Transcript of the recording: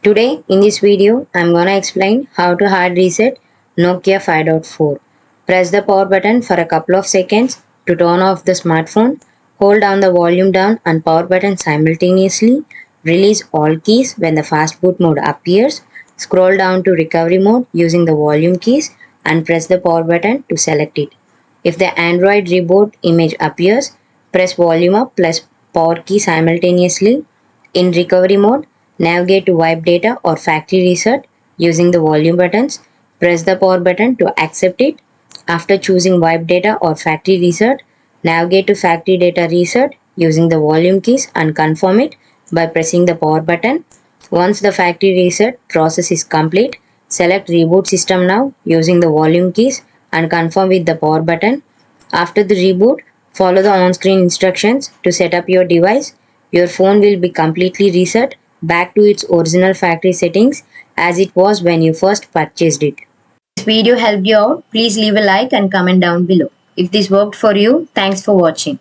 Today in this video I'm gonna explain how to hard reset Nokia 5.4. Press the power button for a couple of seconds to turn off the smartphone. Hold down the volume down and power button simultaneously. Release all keys when the fast boot mode appears. Scroll down to recovery mode using the volume keys and press the power button to select it. If the Android reboot image appears, press volume up plus power key simultaneously. In recovery mode, navigate to wipe data or factory reset using the volume buttons. Press the power button to accept it. After choosing wipe data or factory reset, navigate to factory data reset using the volume keys and confirm it by pressing the power button. Once the factory reset process is complete, select reboot system now using the volume keys and confirm with the power button. After the reboot, follow the on-screen instructions to set up your device. Your phone will be completely reset back to its original factory settings as it was when you first purchased it. If this video helped you out, please leave a like and comment down below. If this worked for you, thanks for watching.